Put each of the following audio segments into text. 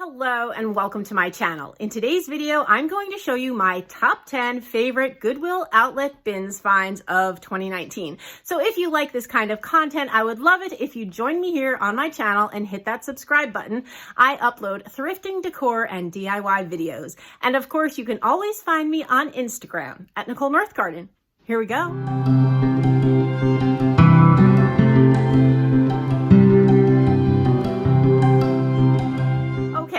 Hello and welcome to my channel. In today's video, I'm going to show you my top 10 favorite Goodwill outlet bins finds of 2019. So if you like this kind of content, I would love it if you join me here on my channel and hit that subscribe button. I upload thrifting, decor, and DIY videos. And of course, you can always find me on Instagram at Nicole Northgarden. Here we go.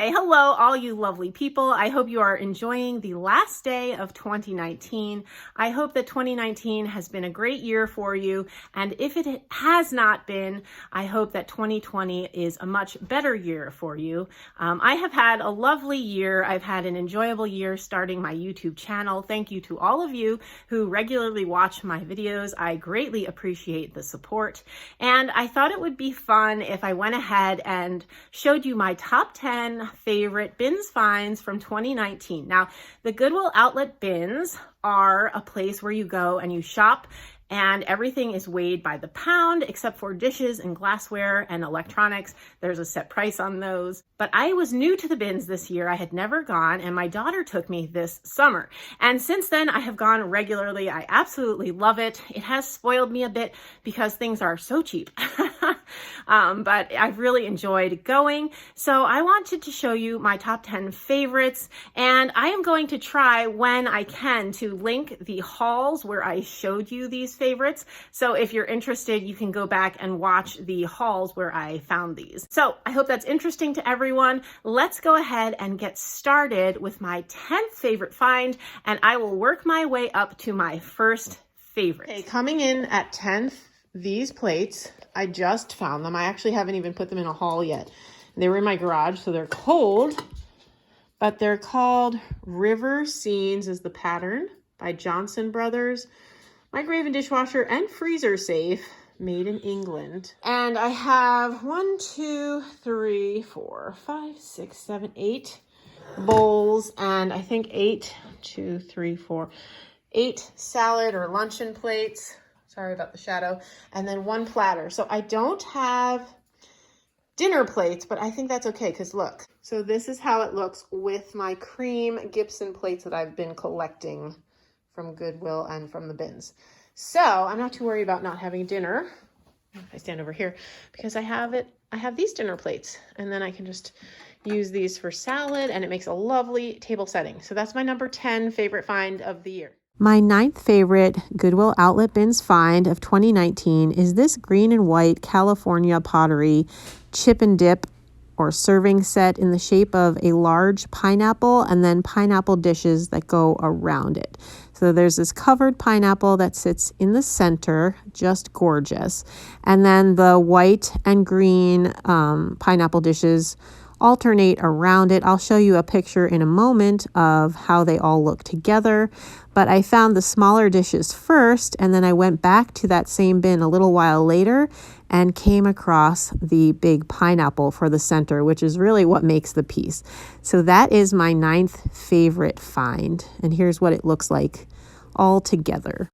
Hello, all you lovely people. I hope you are enjoying the last day of 2019. I hope that 2019 has been a great year for you. And if it has not been, I hope that 2020 is a much better year for you. I have had a lovely year. I've had an enjoyable year starting my YouTube channel. Thank you to all of you who regularly watch my videos. I greatly appreciate the support. And I thought it would be fun if I went ahead and showed you my top 10 favorite bins finds from 2019. Now, the Goodwill outlet bins are a place where you go and you shop, and everything is weighed by the pound except for dishes and glassware and electronics. There's a set price on those. But I was new to the bins this year. I had never gone, and my daughter took me this summer. And since then, I have gone regularly. I absolutely love it. It has spoiled me a bit because things are so cheap. But I've really enjoyed going. So I wanted to show you my top 10 favorites, and I am going to try when I can to link the hauls where I showed you these favorites. So if you're interested, you can go back and watch the hauls where I found these. So I hope that's interesting to everyone. Let's go ahead and get started with my 10th favorite find, and I will work my way up to my first favorite. Okay, coming in at 10th, these plates, I just found them. I actually haven't even put them in a haul yet. They were in my garage, so they're cold, but they're called River Scenes is the pattern by Johnson Brothers. Microwave and dishwasher and freezer safe, made in England. And I have 1, 2, 3, 4, 5, 6, 7, 8 bowls, and I think 8 salad or luncheon plates. Sorry about the shadow. And then 1 platter. So I don't have dinner plates, but I think that's okay because look. So this is how it looks with my cream Gibson plates that I've been collecting from Goodwill and from the bins. So I'm not too worried about not having dinner. If I stand over here, because I have these dinner plates, and then I can just use these for salad, and it makes a lovely table setting. So that's my number 10 favorite find of the year. My 9th favorite Goodwill outlet bins find of 2019 is this green and white California pottery chip and dip or serving set in the shape of a large pineapple and then pineapple dishes that go around it. So there's this covered pineapple that sits in the center, just gorgeous. And then the white and green pineapple dishes alternate around it. I'll show you a picture in a moment of how they all look together. But I found the smaller dishes first, and then I went back to that same bin a little while later and came across the big pineapple for the center, which is really what makes the piece. So that is my 9th favorite find. And here's what it looks like all together.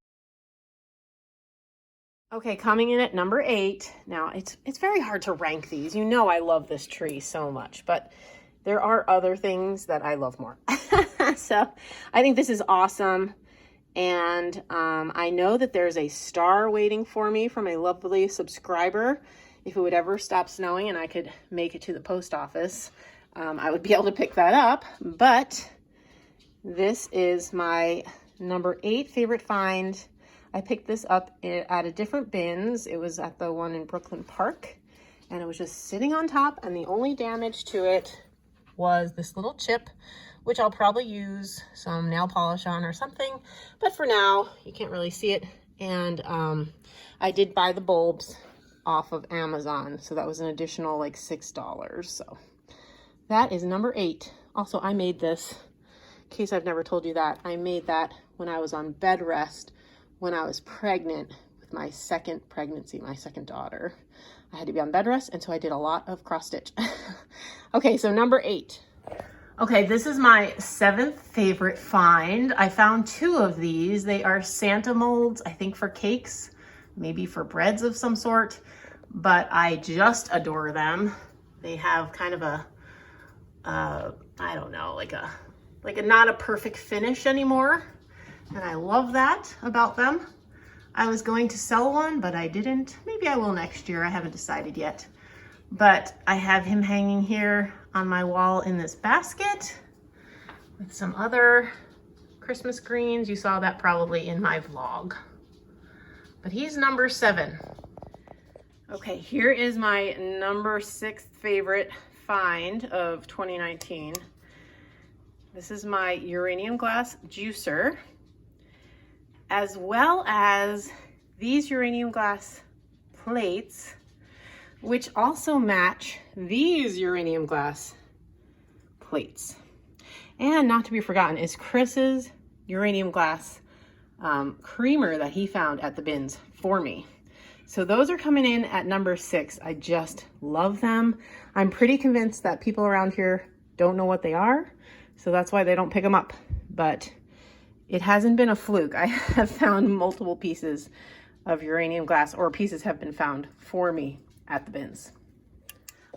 Okay, coming in at number 8. Now, it's very hard to rank these. You know I love this tree so much, but there are other things that I love more. So I think this is awesome. And I know that there's a star waiting for me from a lovely subscriber. If it would ever stop snowing and I could make it to the post office, I would be able to pick that up. But this is my number 8 favorite find. I picked this up at a different bins. It was at the one in Brooklyn Park, and it was just sitting on top, and the only damage to it was this little chip, which I'll probably use some nail polish on or something, but for now, you can't really see it. And I did buy the bulbs off of Amazon, so that was an additional like $6. So that is number 8. Also, I made this, in case I've never told you that, I made that when I was on bed rest when I was pregnant with my second pregnancy, my second daughter. I had to be on bed rest, and so I did a lot of cross stitch. Okay, so number 8. Okay, this is my 7th favorite find. I found 2 of these. They are Santa molds, I think for cakes, maybe for breads of some sort, but I just adore them. They have kind of a I don't know, like a not a perfect finish anymore. And I love that about them. I was going to sell one, but I didn't. Maybe I will next year. I haven't decided yet. But I have him hanging here on my wall in this basket with some other Christmas greens. You saw that probably in my vlog. But he's number 7. Okay, here is my number 6 favorite find of 2019. This is my Uranium Glass juicer, as well as these Uranium Glass plates, which also match these Uranium Glass plates. And not to be forgotten is Chris's Uranium Glass creamer that he found at the bins for me. So those are coming in at number 6. I just love them. I'm pretty convinced that people around here don't know what they are, so that's why they don't pick them up. But it hasn't been a fluke. I have found multiple pieces of Uranium Glass, or pieces have been found for me at the bins.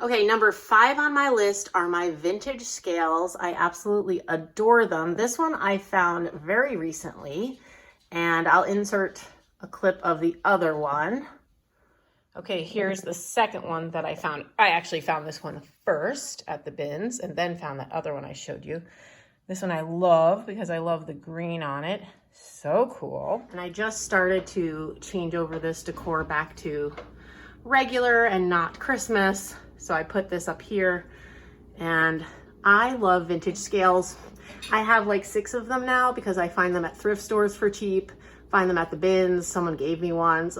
Okay, number 5 on my list are my vintage scales. I absolutely adore them. This one I found very recently, and I'll insert a clip of the other one. Okay, here's the second one that I found. I actually found this one first at the bins and then found that other one I showed you. This one I love because I love the green on it. So cool. And I just started to change over this decor back to regular and not Christmas. So I put this up here, and I love vintage scales. I have like 6 of them now because I find them at thrift stores for cheap, find them at the bins. Someone gave me ones.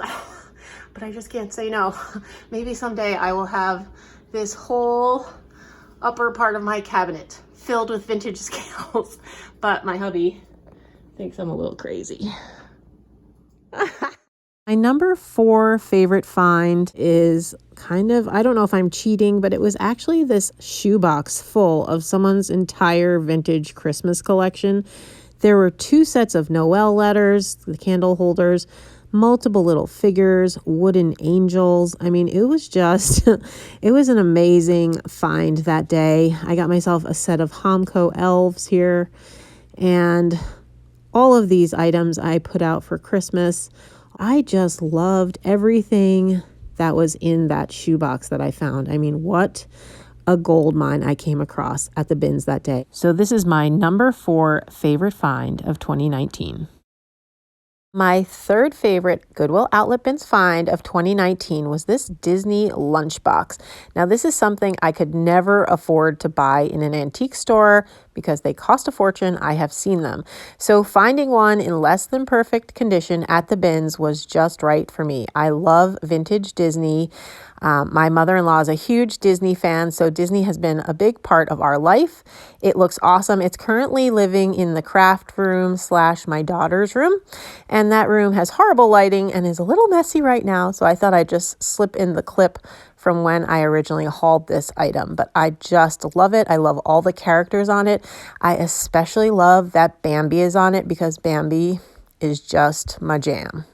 But I just can't say no. Maybe someday I will have this whole upper part of my cabinet filled with vintage scales. But my hubby thinks I'm a little crazy. My number 4 favorite find is kind of, I don't know if I'm cheating, but it was actually this shoebox full of someone's entire vintage Christmas collection. There were 2 sets of Noel letters, the candle holders, multiple little figures, wooden angels. I mean, it was just, it was an amazing find that day. I got myself a set of Homco elves here, and all of these items I put out for Christmas. I just loved everything that was in that shoebox that I found. I mean, what a gold mine I came across at the bins that day. So this is my number 4 favorite find of 2019. My 3rd favorite Goodwill Outlet Bins find of 2019 was this Disney lunchbox. Now, this is something I could never afford to buy in an antique store because they cost a fortune. I have seen them. So finding one in less than perfect condition at the bins was just right for me. I love vintage Disney. My mother-in-law is a huge Disney fan, so Disney has been a big part of our life. It looks awesome. It's currently living in the craft room / my daughter's room, and that room has horrible lighting and is a little messy right now, so I thought I'd just slip in the clip from when I originally hauled this item. But I just love it. I love all the characters on it. I especially love that Bambi is on it because Bambi is just my jam.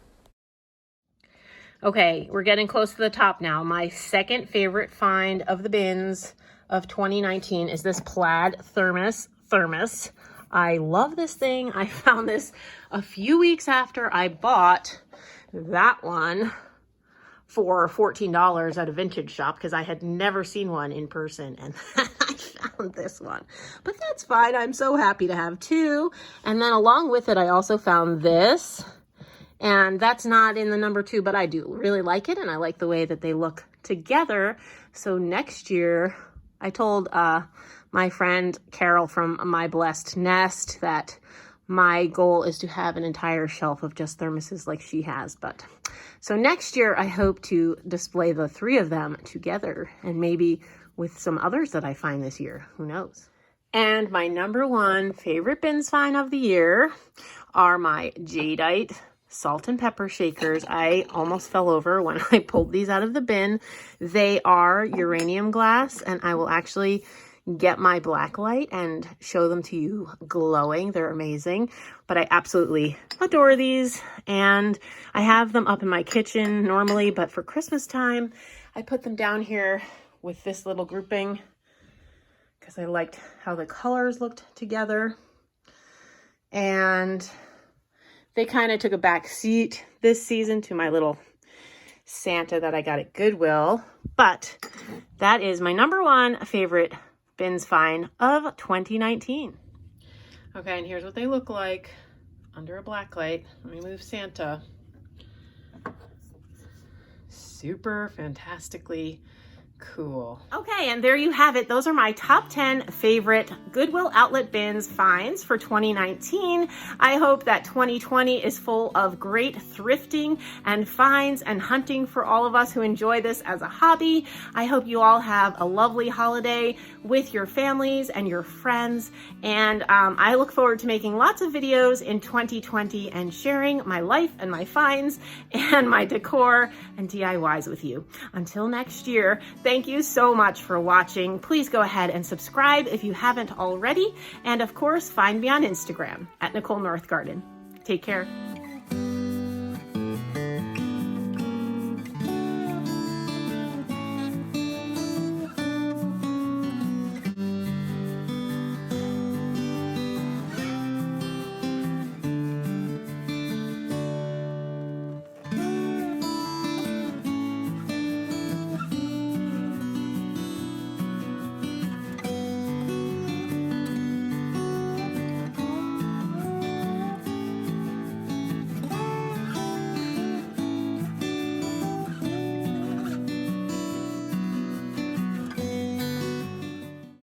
Okay, we're getting close to the top now. My 2nd favorite find of the bins of 2019 is this Plaid thermos. I love this thing. I found this a few weeks after I bought that one for $14 at a vintage shop because I had never seen one in person, and I found this one. But that's fine. I'm so happy to have 2. And then along with it, I also found this. And that's not in the number 2, but I do really like it, and I like the way that they look together. So next year, I told my friend Carol from My Blessed Nest that my goal is to have an entire shelf of just thermoses like she has. But so next year, I hope to display the 3 of them together, and maybe with some others that I find this year. Who knows? And my number 1 favorite bins find of the year are my Jadeite salt and pepper shakers. I almost fell over when I pulled these out of the bin. They are uranium glass, and I will actually get my black light and show them to you glowing. They're amazing, but I absolutely adore these, and I have them up in my kitchen normally, but for Christmas time, I put them down here with this little grouping because I liked how the colors looked together. And they kind of took a back seat this season to my little Santa that I got at Goodwill. But that is my #1 favorite bins find of 2019. Okay, and here's what they look like under a black light. Let me move Santa. Super fantastically cool. Okay, and there you have it. Those are my top 10 favorite Goodwill outlet bins finds for 2019. I hope that 2020 is full of great thrifting and finds and hunting for all of us who enjoy this as a hobby. I hope you all have a lovely holiday with your families and your friends. And I look forward to making lots of videos in 2020 and sharing my life and my finds and my decor and DIYs with you. Until next year, thank you so much for watching. Please go ahead and subscribe if you haven't already. And of course, find me on Instagram at Nicole Northgarden. Take care.